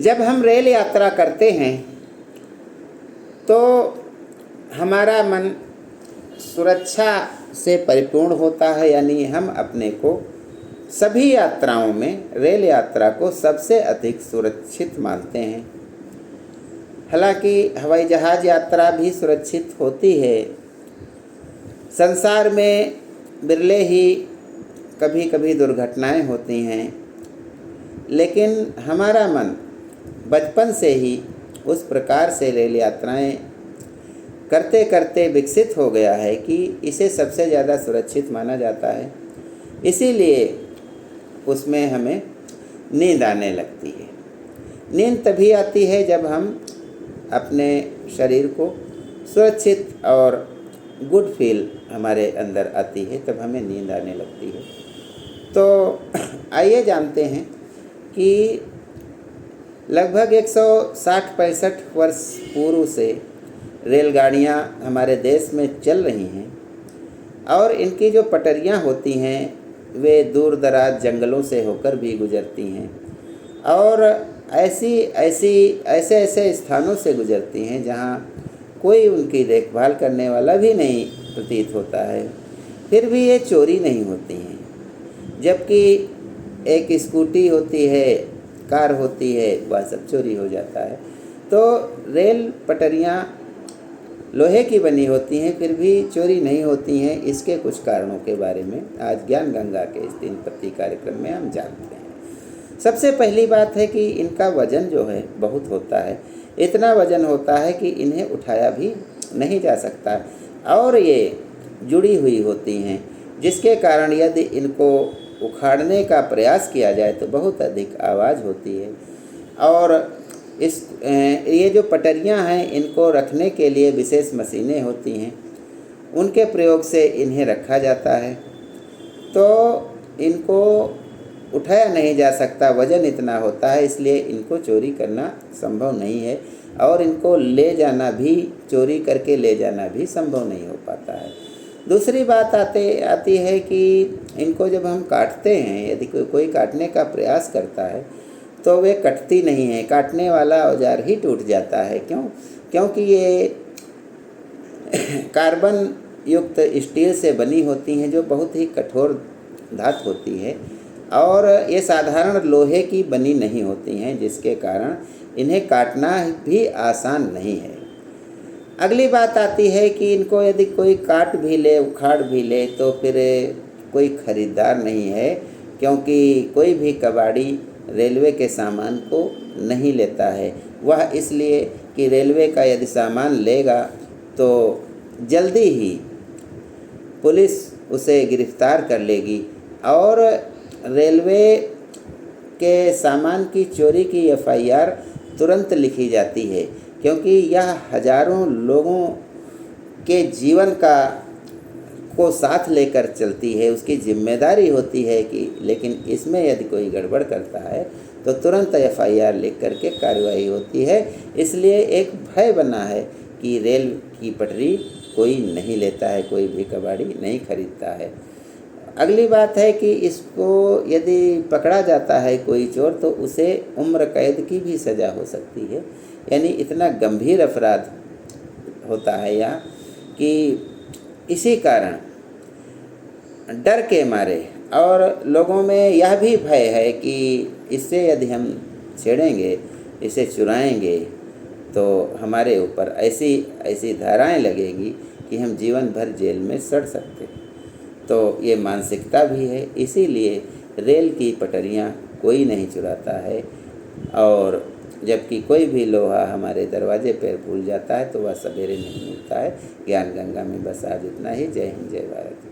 जब हम रेल यात्रा करते हैं तो हमारा मन सुरक्षा से परिपूर्ण होता है, यानी हम अपने को सभी यात्राओं में रेल यात्रा को सबसे अधिक सुरक्षित मानते हैं। हालांकि हवाई जहाज़ यात्रा भी सुरक्षित होती है। संसार में बिरले ही कभी कभी दुर्घटनाएं होती हैं, लेकिन हमारा मन बचपन से ही उस प्रकार से रेल यात्राएं करते करते विकसित हो गया है कि इसे सबसे ज़्यादा सुरक्षित माना जाता है। इसीलिए उसमें हमें नींद आने लगती है। नींद तभी आती है जब हम अपने शरीर को सुरक्षित और गुड फील हमारे अंदर आती है, तब हमें नींद आने लगती है। तो आइए जानते हैं कि लगभग 160-65 वर्ष पूर्व से रेलगाड़ियाँ हमारे देश में चल रही हैं और इनकी जो पटरियाँ होती हैं वे दूर दराज जंगलों से होकर भी गुजरती हैं और ऐसे स्थानों से गुजरती हैं जहाँ कोई उनकी देखभाल करने वाला भी नहीं प्रतीत होता है। फिर भी ये चोरी नहीं होती हैं, जबकि एक स्कूटी होती है, कार होती है, वह सब चोरी हो जाता है। तो रेल पटरियाँ लोहे की बनी होती हैं, फिर भी चोरी नहीं होती हैं। इसके कुछ कारणों के बारे में आज ज्ञान गंगा के इस 3 पत्ती कार्यक्रम में हम जानते हैं। सबसे पहली बात है कि इनका वज़न जो है बहुत होता है। इतना वज़न होता है कि इन्हें उठाया भी नहीं जा सकता और ये जुड़ी हुई होती हैं, जिसके कारण यदि इनको उखाड़ने का प्रयास किया जाए तो बहुत अधिक आवाज़ होती है। और ये जो पटरियां हैं इनको रखने के लिए विशेष मशीनें होती हैं, उनके प्रयोग से इन्हें रखा जाता है। तो इनको उठाया नहीं जा सकता, वज़न इतना होता है, इसलिए इनको चोरी करना संभव नहीं है और इनको ले जाना भी, चोरी करके ले जाना भी संभव नहीं हो पाता है। दूसरी बात आती है कि इनको जब हम काटते हैं, यदि कोई काटने का प्रयास करता है तो वे कटती नहीं है, काटने वाला औजार ही टूट जाता है। क्योंकि ये कार्बन युक्त स्टील से बनी होती हैं, जो बहुत ही कठोर धातु होती है और ये साधारण लोहे की बनी नहीं होती हैं, जिसके कारण इन्हें काटना भी आसान नहीं है। अगली बात आती है कि इनको यदि कोई काट भी ले, उखाड़ भी ले, तो फिर कोई खरीदार नहीं है, क्योंकि कोई भी कबाड़ी रेलवे के सामान को नहीं लेता है। वह इसलिए कि रेलवे का यदि सामान लेगा तो जल्दी ही पुलिस उसे गिरफ्तार कर लेगी और रेलवे के सामान की चोरी की FIR तुरंत लिखी जाती है, क्योंकि यह हजारों लोगों के जीवन को साथ लेकर चलती है, उसकी जिम्मेदारी होती है कि, लेकिन इसमें यदि कोई गड़बड़ करता है तो तुरंत FIR लिख करके कार्रवाई होती है। इसलिए एक भय बना है कि रेल की पटरी कोई नहीं लेता है, कोई भी कबाड़ी नहीं खरीदता है। अगली बात है कि इसको यदि पकड़ा जाता है कोई चोर तो उसे उम्र कैद की भी सज़ा हो सकती है। यानी इतना गंभीर अपराध होता है यहाँ कि इसी कारण डर के मारे और लोगों में यह भी भय है कि इससे यदि हम छेड़ेंगे, इसे चुराएंगे तो हमारे ऊपर ऐसी धाराएं लगेगी कि हम जीवन भर जेल में सड़ सकते हैं। तो ये मानसिकता भी है, इसीलिए रेल की पटरियां कोई नहीं चुराता है और जबकि कोई भी लोहा हमारे दरवाजे पर भूल जाता है तो वह सवेरे नहीं मिलता है। ज्ञान गंगा में बस आज इतना ही। जय हिंद, जय भारत।